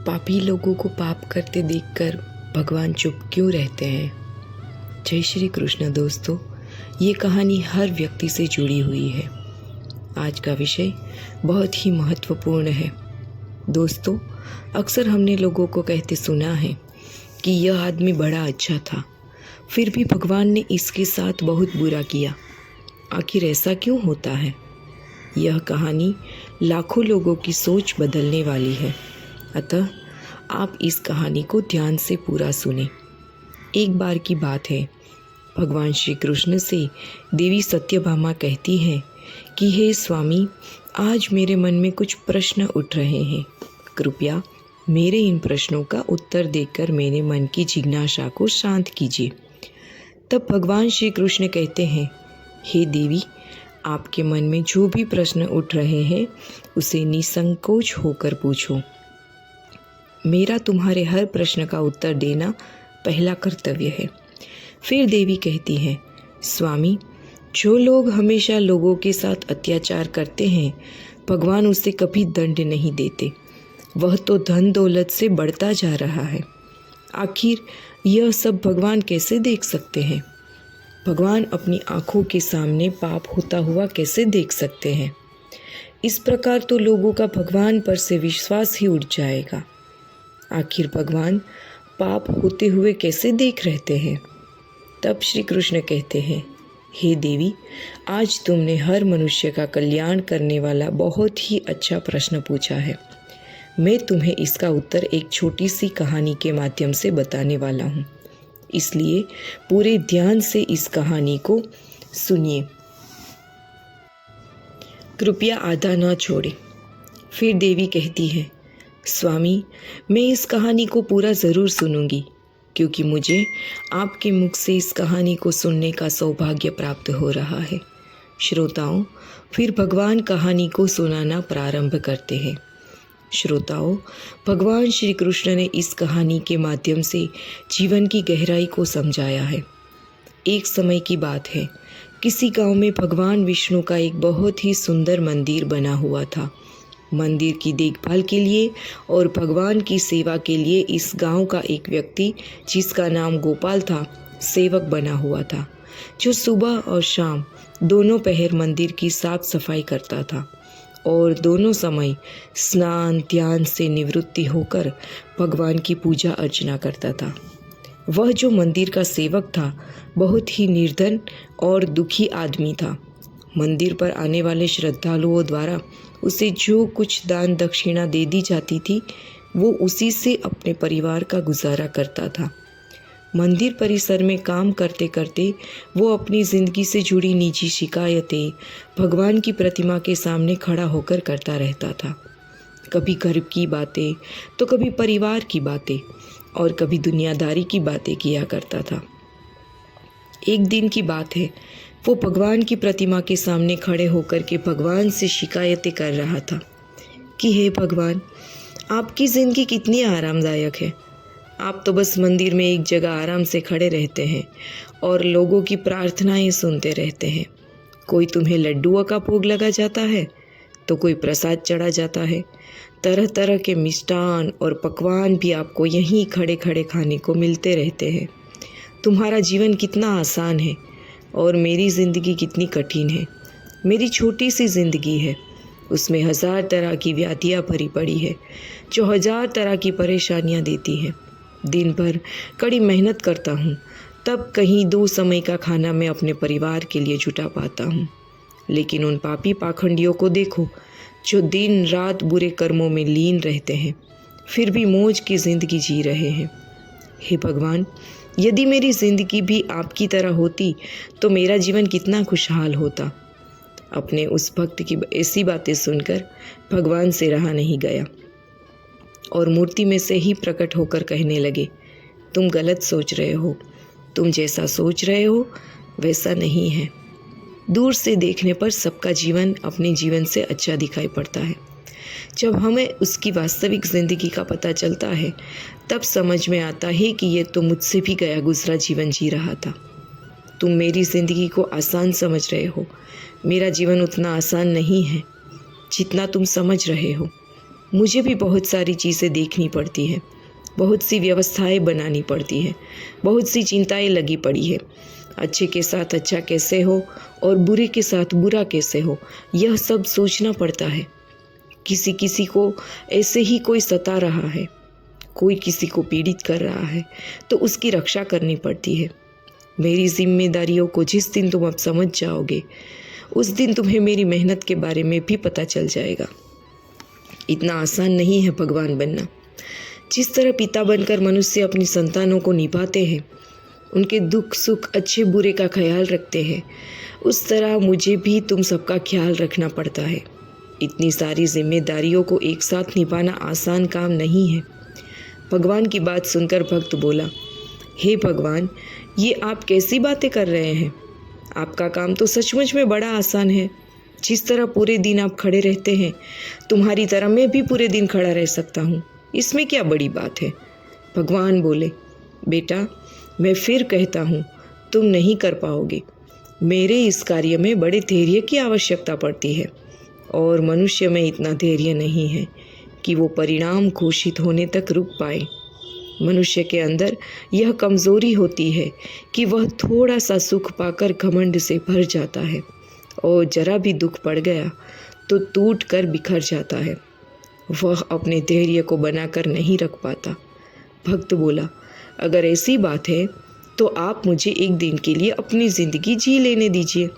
पापी लोगों को पाप करते देखकर भगवान चुप क्यों रहते हैं। जय श्री कृष्ण दोस्तों, ये कहानी हर व्यक्ति से जुड़ी हुई है। आज का विषय बहुत ही महत्वपूर्ण है। दोस्तों, अक्सर हमने लोगों को कहते सुना है कि यह आदमी बड़ा अच्छा था, फिर भी भगवान ने इसके साथ बहुत बुरा किया। आखिर ऐसा क्यों होता है? यह कहानी लाखों लोगों की सोच बदलने वाली है। अतः आप इस कहानी को ध्यान से पूरा सुने। एक बार की बात है, भगवान श्री कृष्ण से देवी सत्यभामा कहती हैं कि हे स्वामी, आज मेरे मन में कुछ प्रश्न उठ रहे हैं। कृपया मेरे इन प्रश्नों का उत्तर देकर मेरे मन की जिज्ञासा को शांत कीजिए। तब भगवान श्री कृष्ण कहते हैं, हे देवी, आपके मन में जो भी प्रश्न उठ रहे हैं उसे निसंकोच होकर पूछो। मेरा तुम्हारे हर प्रश्न का उत्तर देना पहला कर्तव्य है। फिर देवी कहती है, स्वामी, जो लोग हमेशा लोगों के साथ अत्याचार करते हैं, भगवान उसे कभी दंड नहीं देते। वह तो धन दौलत से बढ़ता जा रहा है। आखिर यह सब भगवान कैसे देख सकते हैं? भगवान अपनी आंखों के सामने पाप होता हुआ कैसे देख सकते हैं? इस प्रकार तो लोगों का भगवान पर से विश्वास ही उठ जाएगा। आखिर भगवान पाप होते हुए कैसे देख रहते हैं? तब श्री कृष्ण कहते हैं, हे देवी, आज तुमने हर मनुष्य का कल्याण करने वाला बहुत ही अच्छा प्रश्न पूछा है। मैं तुम्हें इसका उत्तर एक छोटी सी कहानी के माध्यम से बताने वाला हूँ, इसलिए पूरे ध्यान से इस कहानी को सुनिए। कृपया आधा ना छोड़ें। फिर देवी कहती है, स्वामी, मैं इस कहानी को पूरा ज़रूर सुनूंगी, क्योंकि मुझे आपके मुख से इस कहानी को सुनने का सौभाग्य प्राप्त हो रहा है। श्रोताओं, फिर भगवान कहानी को सुनाना प्रारंभ करते हैं। श्रोताओं, भगवान श्री कृष्ण ने इस कहानी के माध्यम से जीवन की गहराई को समझाया है। एक समय की बात है, किसी गांव में भगवान विष्णु का एक बहुत ही सुंदर मंदिर बना हुआ था। मंदिर की देखभाल के लिए और भगवान की सेवा के लिए इस गांव का एक व्यक्ति, जिसका नाम गोपाल था, सेवक बना हुआ था, जो सुबह और शाम दोनों पहर मंदिर की साफ सफाई करता था और दोनों समय स्नान ध्यान से निवृत्ति होकर भगवान की पूजा अर्चना करता था। वह जो मंदिर का सेवक था, बहुत ही निर्धन और दुखी आदमी था। मंदिर पर आने वाले श्रद्धालुओं द्वारा उसे जो कुछ दान दक्षिणा दे दी जाती थी, वो उसी से अपने परिवार का गुजारा करता था। मंदिर परिसर में काम करते करते वो अपनी ज़िंदगी से जुड़ी निजी शिकायतें भगवान की प्रतिमा के सामने खड़ा होकर करता रहता था। कभी घर की बातें तो कभी परिवार की बातें और कभी दुनियादारी की बातें किया करता था। एक दिन की बात है, वो भगवान की प्रतिमा के सामने खड़े होकर के भगवान से शिकायतें कर रहा था कि हे भगवान, आपकी ज़िंदगी कितनी आरामदायक है। आप तो बस मंदिर में एक जगह आराम से खड़े रहते हैं और लोगों की प्रार्थनाएं सुनते रहते हैं। कोई तुम्हें लड्डुओं का भोग लगा जाता है तो कोई प्रसाद चढ़ा जाता है। तरह तरह के मिष्ठान और पकवान भी आपको यहीं खड़े खड़े खाने को मिलते रहते हैं। तुम्हारा जीवन कितना आसान है और मेरी ज़िंदगी कितनी कठिन है। मेरी छोटी सी ज़िंदगी है, उसमें 1000 तरह की व्याधियाँ भरी पड़ी है, जो 1000 तरह की परेशानियाँ देती हैं। दिन भर कड़ी मेहनत करता हूँ, तब कहीं 2 समय का खाना मैं अपने परिवार के लिए जुटा पाता हूँ। लेकिन उन पापी पाखंडियों को देखो, जो दिन रात बुरे कर्मों में लीन रहते हैं, फिर भी मौज की ज़िंदगी जी रहे हैं। हे भगवान, यदि मेरी ज़िंदगी भी आपकी तरह होती तो मेरा जीवन कितना खुशहाल होता। अपने उस भक्त की ऐसी बातें सुनकर भगवान से रहा नहीं गया और मूर्ति में से ही प्रकट होकर कहने लगे, तुम गलत सोच रहे हो। तुम जैसा सोच रहे हो वैसा नहीं है। दूर से देखने पर सबका जीवन अपने जीवन से अच्छा दिखाई पड़ता है। जब हमें उसकी वास्तविक ज़िंदगी का पता चलता है, तब समझ में आता है कि ये तो मुझसे भी गया गुजरा जीवन जी रहा था। तुम मेरी ज़िंदगी को आसान समझ रहे हो। मेरा जीवन उतना आसान नहीं है जितना तुम समझ रहे हो। मुझे भी बहुत सारी चीज़ें देखनी पड़ती है, बहुत सी व्यवस्थाएं बनानी पड़ती है, बहुत सी चिंताएं लगी पड़ी है। अच्छे के साथ अच्छा कैसे हो और बुरे के साथ बुरा कैसे हो, यह सब सोचना पड़ता है। किसी किसी को ऐसे ही कोई सता रहा है, कोई किसी को पीड़ित कर रहा है, तो उसकी रक्षा करनी पड़ती है। मेरी जिम्मेदारियों को जिस दिन तुम अब समझ जाओगे, उस दिन तुम्हें मेरी मेहनत के बारे में भी पता चल जाएगा। इतना आसान नहीं है भगवान बनना। जिस तरह पिता बनकर मनुष्य अपनी संतानों को निभाते हैं, उनके दुख सुख अच्छे बुरे का ख्याल रखते हैं, उस तरह मुझे भी तुम सबका ख्याल रखना पड़ता है। इतनी सारी जिम्मेदारियों को एक साथ निभाना आसान काम नहीं है। भगवान की बात सुनकर भक्त बोला, हे भगवान, ये आप कैसी बातें कर रहे हैं? आपका काम तो सचमुच में बड़ा आसान है। जिस तरह पूरे दिन आप खड़े रहते हैं, तुम्हारी तरह मैं भी पूरे दिन खड़ा रह सकता हूँ। इसमें क्या बड़ी बात है? भगवान बोले, बेटा, मैं फिर कहता हूँ, तुम नहीं कर पाओगे। मेरे इस कार्य में बड़े धैर्य की आवश्यकता पड़ती है और मनुष्य में इतना धैर्य नहीं है कि वो परिणाम घोषित होने तक रुक पाए। मनुष्य के अंदर यह कमज़ोरी होती है कि वह थोड़ा सा सुख पाकर घमंड से भर जाता है और जरा भी दुख पड़ गया तो टूट कर बिखर जाता है। वह अपने धैर्य को बनाकर नहीं रख पाता। भक्त बोला, अगर ऐसी बात है तो आप मुझे एक दिन के लिए अपनी ज़िंदगी जी लेने दीजिए,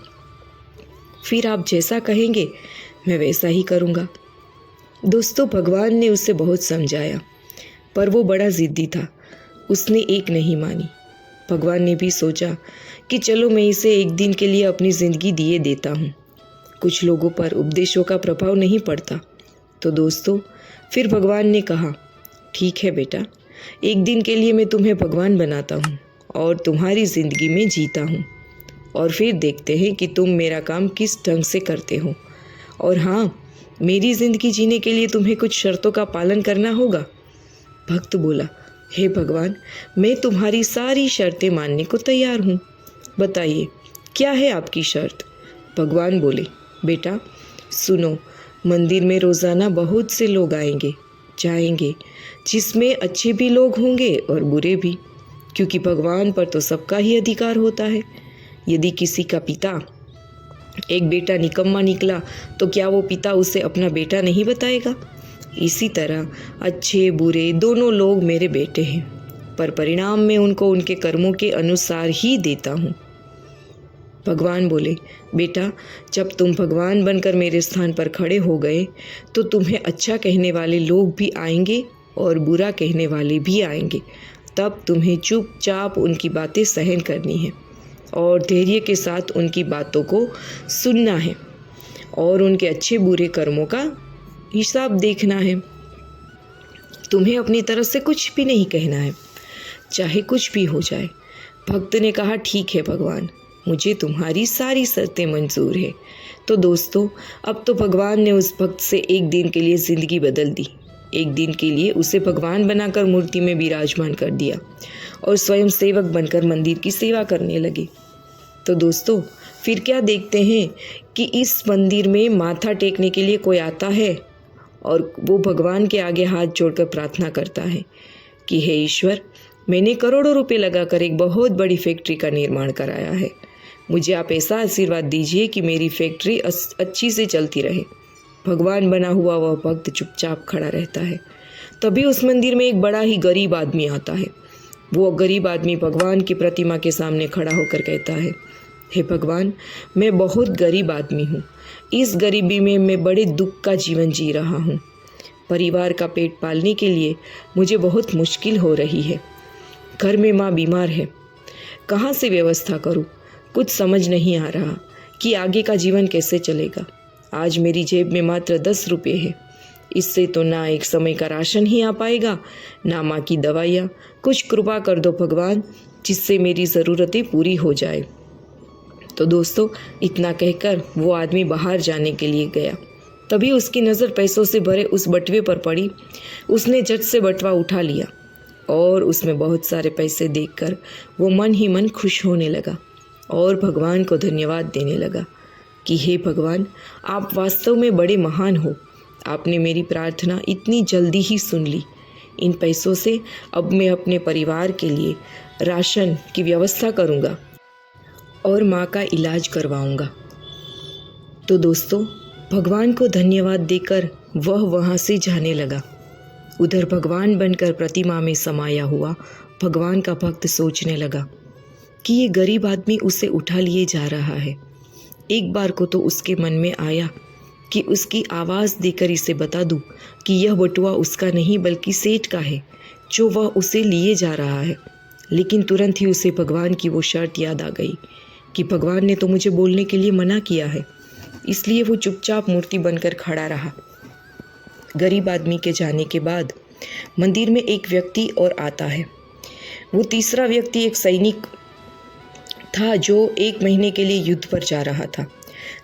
फिर आप जैसा कहेंगे मैं वैसा ही करूँगा। दोस्तों, भगवान ने उसे बहुत समझाया, पर वो बड़ा ज़िद्दी था। उसने एक नहीं मानी। भगवान ने भी सोचा कि चलो मैं इसे एक दिन के लिए अपनी ज़िंदगी दिए देता हूँ। कुछ लोगों पर उपदेशों का प्रभाव नहीं पड़ता। तो दोस्तों, फिर भगवान ने कहा, ठीक है बेटा, एक दिन के लिए मैं तुम्हें भगवान बनाता हूँ और तुम्हारी ज़िंदगी में जीता हूँ, और फिर देखते हैं कि तुम मेरा काम किस ढंग से करते हो। और हाँ, मेरी ज़िंदगी जीने के लिए तुम्हें कुछ शर्तों का पालन करना होगा। भक्त बोला, हे भगवान, मैं तुम्हारी सारी शर्तें मानने को तैयार हूँ। बताइए, क्या है आपकी शर्त? भगवान बोले, बेटा सुनो, मंदिर में रोज़ाना बहुत से लोग आएंगे जाएंगे, जिसमें अच्छे भी लोग होंगे और बुरे भी, क्योंकि भगवान पर तो सबका ही अधिकार होता है। यदि किसी का पिता एक बेटा निकम्मा निकला तो क्या वो पिता उसे अपना बेटा नहीं बताएगा? इसी तरह अच्छे बुरे दोनों लोग मेरे बेटे हैं, पर परिणाम मैं उनको उनके कर्मों के अनुसार ही देता हूँ। भगवान बोले, बेटा, जब तुम भगवान बनकर मेरे स्थान पर खड़े हो गए तो तुम्हें अच्छा कहने वाले लोग भी आएंगे और बुरा कहने वाले भी आएंगे। तब तुम्हें चुपचाप उनकी बातें सहन करनी है और धैर्य के साथ उनकी बातों को सुनना है और उनके अच्छे बुरे कर्मों का हिसाब देखना है। तुम्हें अपनी तरफ से कुछ भी नहीं कहना है, चाहे कुछ भी हो जाए। भक्त ने कहा, ठीक है भगवान, मुझे तुम्हारी सारी शर्तें मंजूर है। तो दोस्तों, अब तो भगवान ने उस भक्त से एक दिन के लिए ज़िंदगी बदल दी। एक दिन के लिए उसे भगवान बनाकर मूर्ति में विराजमान कर दिया और स्वयं सेवक बनकर मंदिर की सेवा करने लगे। तो दोस्तों, फिर क्या देखते हैं कि इस मंदिर में माथा टेकने के लिए कोई आता है और वो भगवान के आगे हाथ जोड़कर प्रार्थना करता है कि हे ईश्वर, मैंने करोड़ों रुपए लगाकर एक बहुत बड़ी फैक्ट्री का निर्माण कराया है। मुझे आप ऐसा आशीर्वाद दीजिए कि मेरी फैक्ट्री अच्छी से चलती रहे। भगवान बना हुआ वह भक्त चुपचाप खड़ा रहता है। तभी उस मंदिर में एक बड़ा ही गरीब आदमी आता है। वो गरीब आदमी भगवान की प्रतिमा के सामने खड़ा होकर कहता है, हे भगवान, मैं बहुत गरीब आदमी हूँ। इस गरीबी में मैं बड़े दुख का जीवन जी रहा हूँ। परिवार का पेट पालने के लिए मुझे बहुत मुश्किल हो रही है। घर में माँ बीमार है, कहाँ से व्यवस्था करूँ? कुछ समझ नहीं आ रहा कि आगे का जीवन कैसे चलेगा। आज मेरी जेब में मात्र 10 रुपये है। इससे तो ना एक समय का राशन ही आ पाएगा, ना माँ की दवाइयाँ। कुछ कृपा कर दो भगवान, जिससे मेरी ज़रूरतें पूरी हो जाए। तो दोस्तों, इतना कहकर वो आदमी बाहर जाने के लिए गया। तभी उसकी नज़र पैसों से भरे उस बटुए पर पड़ी। उसने झट से बटुआ उठा लिया और उसमें बहुत सारे पैसे देखकर वो मन ही मन खुश होने लगा और भगवान को धन्यवाद देने लगा कि हे भगवान, आप वास्तव में बड़े महान हो। आपने मेरी प्रार्थना इतनी जल्दी ही सुन ली। इन पैसों से अब मैं अपने परिवार के लिए राशन की व्यवस्था करूँगा और माँ का इलाज करवाऊँगा। तो दोस्तों, भगवान को धन्यवाद देकर वह वहाँ से जाने लगा। उधर भगवान बनकर प्रतिमा में समाया हुआ भगवान का भक्त सोचने लगा कि ये गरीब आदमी उसे उठा लिए जा रहा है। एक बार को तो उसके मन में आया कि उसकी आवाज़ देकर इसे बता दूं कि यह बटुआ उसका नहीं बल्कि सेठ का है जो वह उसे लिए जा रहा है। लेकिन तुरंत ही उसे भगवान की वो शर्त याद आ गई कि भगवान ने तो मुझे बोलने के लिए मना किया है। इसलिए वो चुपचाप मूर्ति बनकर खड़ा रहा। गरीब आदमी के जाने के बाद मंदिर में एक व्यक्ति और आता है। वो तीसरा व्यक्ति एक सैनिक था जो 1 महीने के लिए युद्ध पर जा रहा था।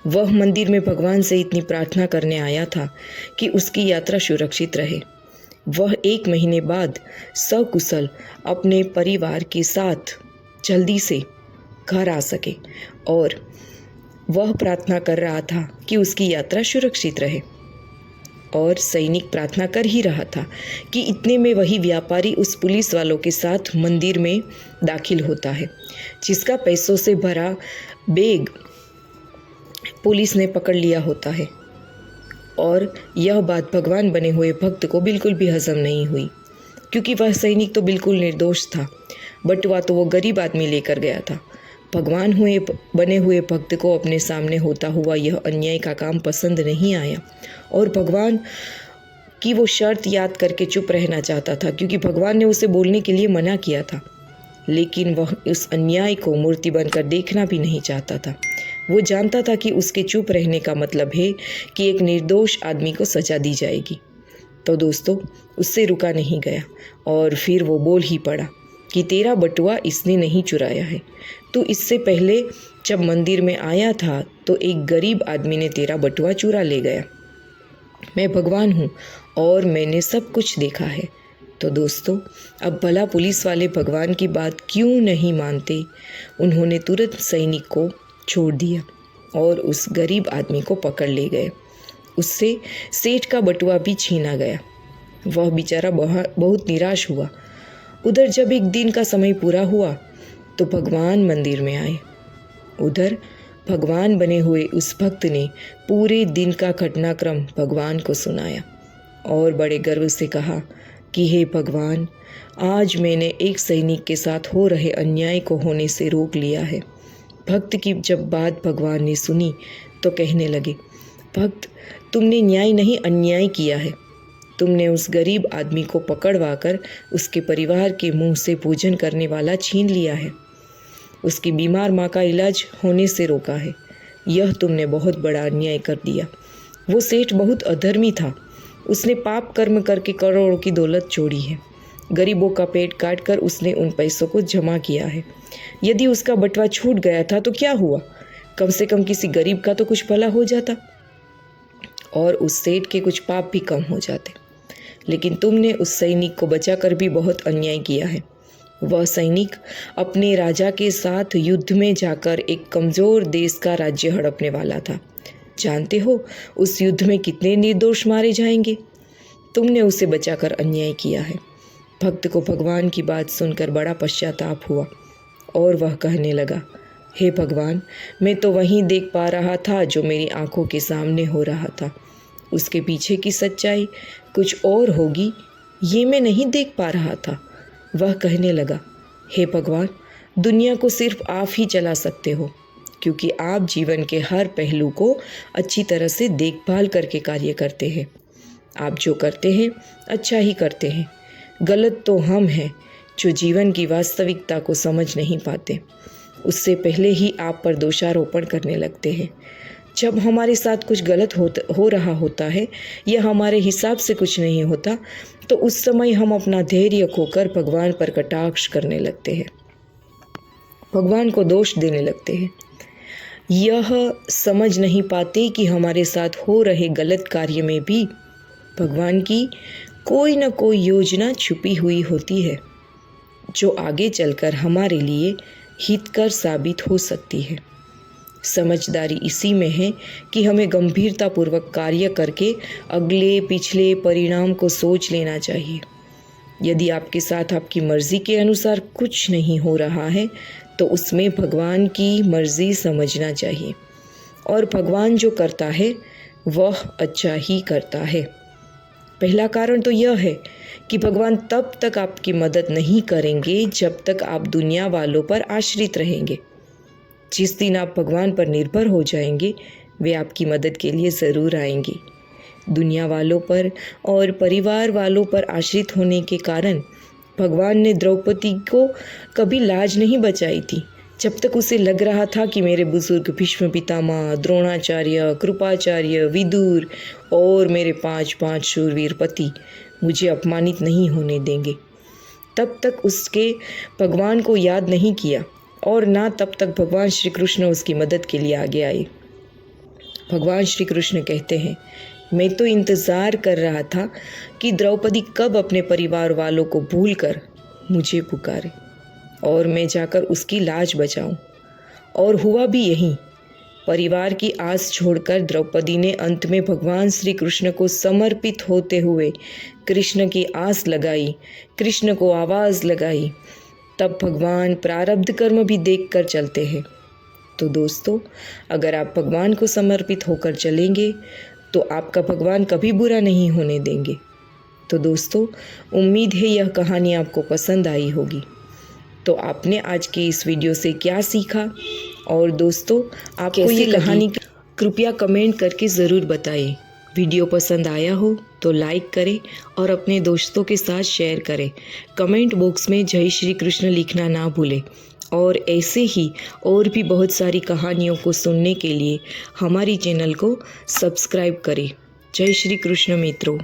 वह मंदिर में भगवान से इतनी प्रार्थना करने आया था कि उसकी यात्रा सुरक्षित रहे। वह 1 महीने बाद सकुशल अपने परिवार के साथ जल्दी से घर आ सके और वह प्रार्थना कर रहा था कि उसकी यात्रा सुरक्षित रहे। और सैनिक प्रार्थना कर ही रहा था कि इतने में वही व्यापारी उस पुलिस वालों के साथ मंदिर में दाखिल होता है जिसका पैसों से भरा बैग पुलिस ने पकड़ लिया होता है। और यह बात भगवान बने हुए भक्त को बिल्कुल भी हजम नहीं हुई, क्योंकि वह सैनिक तो बिल्कुल निर्दोष था। बटुआ तो वो गरीब आदमी लेकर गया था। भगवान बने हुए भक्त को अपने सामने होता हुआ यह अन्याय का काम पसंद नहीं आया और भगवान की वो शर्त याद करके चुप रहना चाहता था, क्योंकि भगवान ने उसे बोलने के लिए मना किया था। लेकिन वह उस अन्याय को मूर्ति बनकर देखना भी नहीं चाहता था। वो जानता था कि उसके चुप रहने का मतलब है कि एक निर्दोष आदमी को सजा दी जाएगी। तो दोस्तों, उससे रुका नहीं गया और फिर वो बोल ही पड़ा कि तेरा बटुआ इसने नहीं चुराया है। तो इससे पहले जब मंदिर में आया था तो एक गरीब आदमी ने तेरा बटुआ चुरा ले गया। मैं भगवान हूँ और मैंने सब कुछ देखा है। तो दोस्तों, अब भला पुलिस वाले भगवान की बात क्यों नहीं मानते? उन्होंने तुरंत सैनिक को छोड़ दिया और उस गरीब आदमी को पकड़ ले गए। उससे सेठ का बटुआ भी छीना गया। वह बेचारा बहुत निराश हुआ। उधर जब एक दिन का समय पूरा हुआ तो भगवान मंदिर में आए। उधर भगवान बने हुए उस भक्त ने पूरे दिन का घटनाक्रम भगवान को सुनाया और बड़े गर्व से कहा कि हे भगवान, आज मैंने एक सैनिक के साथ हो रहे अन्याय को होने से रोक लिया है। भक्त की जब बात भगवान ने सुनी तो कहने लगे, भक्त, तुमने न्याय नहीं अन्याय किया है। तुमने उस गरीब आदमी को पकड़वा कर उसके परिवार के मुंह से भोजन करने वाला छीन लिया है। उसकी बीमार माँ का इलाज होने से रोका है। यह तुमने बहुत बड़ा अन्याय कर दिया। वो सेठ बहुत अधर्मी था। उसने पाप कर्म करके करोड़ों की दौलत जोड़ी है। गरीबों का पेट काट कर उसने उन पैसों को जमा किया है। यदि उसका बटुआ छूट गया था तो क्या हुआ? कम से कम किसी गरीब का तो कुछ भला हो जाता और उस सेठ के कुछ पाप भी कम हो जाते। लेकिन तुमने उस सैनिक को बचाकर भी बहुत अन्याय किया है। वह सैनिक अपने राजा के साथ युद्ध में जाकर एक कमज़ोर देश का राज्य हड़पने वाला था। जानते हो उस युद्ध में कितने निर्दोष मारे जाएंगे? तुमने उसे बचाकर अन्याय किया है। भक्त को भगवान की बात सुनकर बड़ा पश्चाताप हुआ और वह कहने लगा, हे भगवान, मैं तो वहीं देख पा रहा था जो मेरी आंखों के सामने हो रहा था। उसके पीछे की सच्चाई कुछ और होगी, ये मैं नहीं देख पा रहा था। वह कहने लगा, हे भगवान, दुनिया को सिर्फ आप ही चला सकते हो, क्योंकि आप जीवन के हर पहलू को अच्छी तरह से देखभाल करके कार्य करते हैं। आप जो करते हैं अच्छा ही करते हैं। गलत तो हम हैं जो जीवन की वास्तविकता को समझ नहीं पाते। उससे पहले ही आप पर दोषारोपण करने लगते हैं। जब हमारे साथ कुछ गलत हो रहा होता है या हमारे हिसाब से कुछ नहीं होता, तो उस समय हम अपना धैर्य खोकर भगवान पर कटाक्ष करने लगते हैं, भगवान को दोष देने लगते हैं। यह समझ नहीं पाते कि हमारे साथ हो रहे गलत कार्य में भी भगवान की कोई न कोई योजना छुपी हुई होती है, जो आगे चलकर हमारे लिए हितकर साबित हो सकती है। समझदारी इसी में है कि हमें गंभीरतापूर्वक कार्य करके अगले पिछले परिणाम को सोच लेना चाहिए। यदि आपके साथ आपकी मर्जी के अनुसार कुछ नहीं हो रहा है तो उसमें भगवान की मर्जी समझना चाहिए, और भगवान जो करता है वह अच्छा ही करता है। पहला कारण तो यह है कि भगवान तब तक आपकी मदद नहीं करेंगे जब तक आप दुनिया वालों पर आश्रित रहेंगे। जिस दिन आप भगवान पर निर्भर हो जाएंगे वे आपकी मदद के लिए ज़रूर आएंगे। दुनिया वालों पर और परिवार वालों पर आश्रित होने के कारण भगवान ने द्रौपदी को कभी लाज नहीं बचाई थी। जब तक उसे लग रहा था कि मेरे बुजुर्ग भीष्म पितामह, द्रोणाचार्य, कृपाचार्य, विदुर और मेरे 5 शूरवीर पति मुझे अपमानित नहीं होने देंगे, तब तक उसके भगवान को याद नहीं किया, और ना तब तक भगवान श्री कृष्ण उसकी मदद के लिए आगे आए। भगवान श्री कृष्ण कहते हैं, मैं तो इंतज़ार कर रहा था कि द्रौपदी कब अपने परिवार वालों को भूलकर मुझे पुकारे और मैं जाकर उसकी लाज बचाऊं। और हुआ भी यही। परिवार की आस छोड़कर द्रौपदी ने अंत में भगवान श्री कृष्ण को समर्पित होते हुए कृष्ण की आस लगाई, कृष्ण को आवाज़ लगाई। तब भगवान प्रारब्ध कर्म भी देख कर चलते हैं। तो दोस्तों, अगर आप भगवान को समर्पित होकर चलेंगे तो आपका भगवान कभी बुरा नहीं होने देंगे। तो दोस्तों, उम्मीद है यह कहानी आपको पसंद आई होगी। तो आपने आज की इस वीडियो से क्या सीखा, और दोस्तों आपको ये कहानी कृपया कमेंट करके ज़रूर बताएं। वीडियो पसंद आया हो तो लाइक करें और अपने दोस्तों के साथ शेयर करें। कमेंट बॉक्स में जय श्री कृष्ण लिखना ना भूलें, और ऐसे ही और भी बहुत सारी कहानियों को सुनने के लिए हमारी चैनल को सब्सक्राइब करें। जय श्री कृष्ण मित्रों।